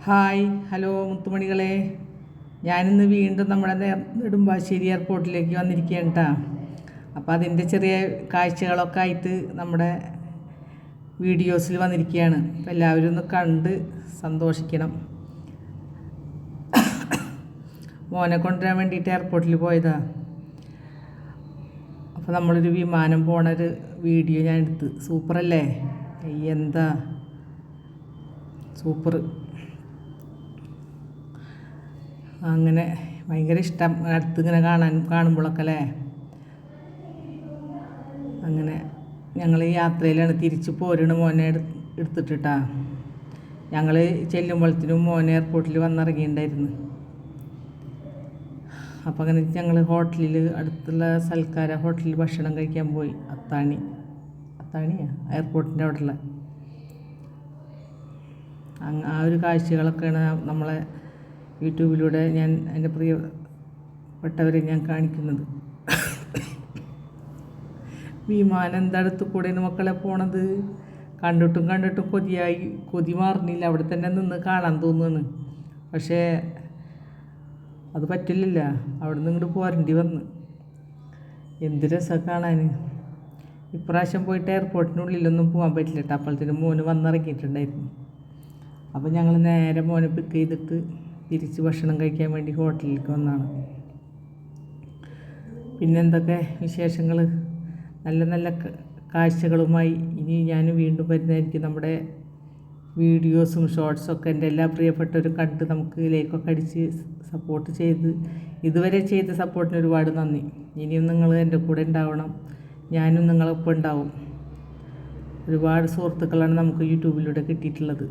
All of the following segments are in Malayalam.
ഹായ് ഹലോ മുത്തുമണികളെ, ഞാനിന്ന് വീണ്ടും നമ്മുടെ നെടുമ്പാശ്ശേരി എയർപോർട്ടിലേക്ക് വന്നിരിക്കുകയാണ് കേട്ടോ. അപ്പോൾ അതിൻ്റെ ചെറിയ കാഴ്ചകളൊക്കെ ആയിട്ട് നമ്മുടെ വീഡിയോസിൽ വന്നിരിക്കുകയാണ്. അപ്പോൾ എല്ലാവരും ഒന്ന് കണ്ട് സന്തോഷിക്കണം. മോനെ കൊണ്ടുവരാൻ വേണ്ടിയിട്ട് എയർപോർട്ടിൽ പോയതാണ്. അപ്പോൾ നമ്മളൊരു വിമാനം പോണൊരു വീഡിയോ ഞാൻ എടുത്ത്. സൂപ്പറല്ലേ? എന്താ സൂപ്പർ. അങ്ങനെ ഭയങ്കര ഇഷ്ടം അടുത്തിങ്ങനെ കാണുമ്പോഴൊക്കെ അല്ലേ. അങ്ങനെ ഞങ്ങൾ യാത്രയിലാണ്, തിരിച്ച് പോരണ മോനെ എടുത്തിട്ടാ. ഞങ്ങൾ ചെല്ലുമ്പോഴത്തേനും മോനെ എയർപോർട്ടിൽ വന്നിറങ്ങിയിട്ടുണ്ടായിരുന്നു. അപ്പോൾ അങ്ങനെ ഞങ്ങൾ ഹോട്ടലിൽ, അടുത്തുള്ള സൽക്കാര ഹോട്ടലിൽ ഭക്ഷണം കഴിക്കാൻ പോയി. അത്താണിയാ എയർപോർട്ടിൻ്റെ അവിടെയുള്ള ആ ഒരു കാഴ്ചകളൊക്കെയാണ് നമ്മളെ യൂട്യൂബിലൂടെ ഞാൻ എൻ്റെ പ്രിയപ്പെട്ടവരെ ഞാൻ കാണിക്കുന്നത്. വിമാനം എന്താ അടുത്ത് കൂടെയാണ് മക്കളെ പോണത്. കണ്ടിട്ടും കൊതി മാറുന്നില്ല. അവിടെ തന്നെ നിന്ന് കാണാൻ തോന്നുന്നു. പക്ഷേ അത് പറ്റില്ലല്ലോ, അവിടെ നിന്ന് ഇങ്ങോട്ട് പോരേണ്ടി വന്ന്. എന്ത് രസമാണ് കാണാൻ. ഇപ്രാവശ്യം പോയിട്ട് എയർപോർട്ടിനുള്ളിലൊന്നും പോകാൻ പറ്റില്ല കേട്ടോ. അപ്പോഴത്തേനും മോന് വന്നിറങ്ങിയിട്ടുണ്ടായിരുന്നു. അപ്പോൾ ഞങ്ങൾ നേരെ മോനെ പിക്ക് ചെയ്തിട്ട് തിരിച്ച് ഭക്ഷണം കഴിക്കാൻ വേണ്ടി ഹോട്ടലിലേക്ക് വന്നതാണ്. പിന്നെന്തൊക്കെ വിശേഷങ്ങൾ? നല്ല നല്ല കാഴ്ചകളുമായി ഇനി ഞാൻ വീണ്ടും വരുന്നതായിരിക്കും. നമ്മുടെ വീഡിയോസും ഷോർട്സൊക്കെ എൻ്റെ എല്ലാ പ്രിയപ്പെട്ടവരും കണ്ട് നമുക്ക് ലൈക്കൊക്കെ അടിച്ച് സപ്പോർട്ട് ചെയ്ത് ഇതുവരെ ചെയ്ത സപ്പോർട്ടിന് ഒരുപാട് നന്ദി. ഇനിയും നിങ്ങൾ എൻ്റെ കൂടെ ഉണ്ടാവണം, ഞാനും നിങ്ങളൊപ്പം ഉണ്ടാവും. ഒരുപാട് സുഹൃത്തുക്കളാണ് നമുക്ക് യൂട്യൂബിലൂടെ കിട്ടിയിട്ടുള്ളത്.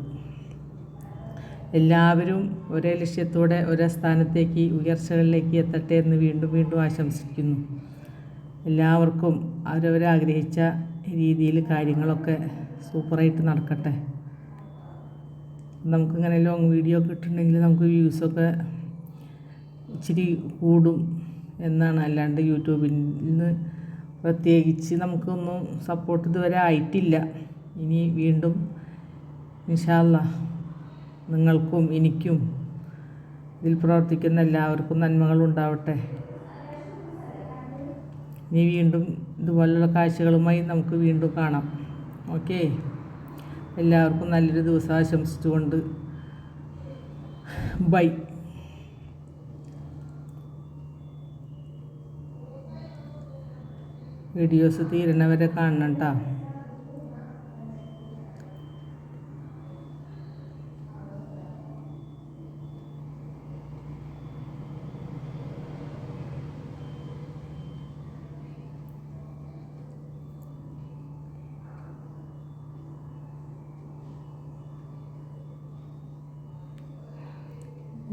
എല്ലാവരും ഒരേ ലക്ഷ്യത്തോടെ ഒരേ സ്ഥാനത്തേക്ക്, ഉയർച്ചകളിലേക്ക് എത്തട്ടെ എന്ന് വീണ്ടും വീണ്ടും ആശംസിക്കുന്നു. എല്ലാവർക്കും അവരവരാഗ്രഹിച്ച രീതിയിൽ കാര്യങ്ങളൊക്കെ സൂപ്പറായിട്ട് നടക്കട്ടെ. നമുക്കിങ്ങനെ ലോങ് വീഡിയോ ഒക്കെ ഇട്ടിട്ടുണ്ടെങ്കിൽ നമുക്ക് വ്യൂസൊക്കെ ഇച്ചിരി കൂടും എന്നാണ്. അല്ലാണ്ട് യൂട്യൂബിൽ നിന്ന് പ്രത്യേകിച്ച് നമുക്കൊന്നും സപ്പോർട്ട് ഇതുവരെ ആയിട്ടില്ല. ഇനി വീണ്ടും ഇൻഷാ അല്ലാഹ് നിങ്ങൾക്കും എനിക്കും ഇതിൽ പ്രവർത്തിക്കുന്ന എല്ലാവർക്കും നന്മകൾ ഉണ്ടാവട്ടെ. ഇനി വീണ്ടും ഇതുപോലുള്ള കാഴ്ചകളുമായി നമുക്ക് വീണ്ടും കാണാം. ഓക്കെ, എല്ലാവർക്കും നല്ലൊരു ദിവസം ആശംസിച്ചുകൊണ്ട് ബൈ. വീഡിയോസ് തീരണവരെ കാണണം കേട്ടോ.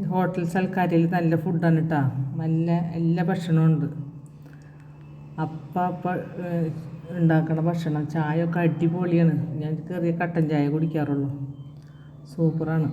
ഹോട്ടൽ സൽക്കാരയിൽ നല്ല ഫുഡാണ് കേട്ടോ. നല്ല എല്ലാ ഭക്ഷണവും ഉണ്ട്. അപ്പം ഉണ്ടാക്കണ ഭക്ഷണം, ചായ ഒക്കെ അടിപൊളിയാണ്. ഞാൻ ചെറിയ കട്ടൻ ചായ കുടിക്കാറുള്ളൂ. സൂപ്പറാണ്.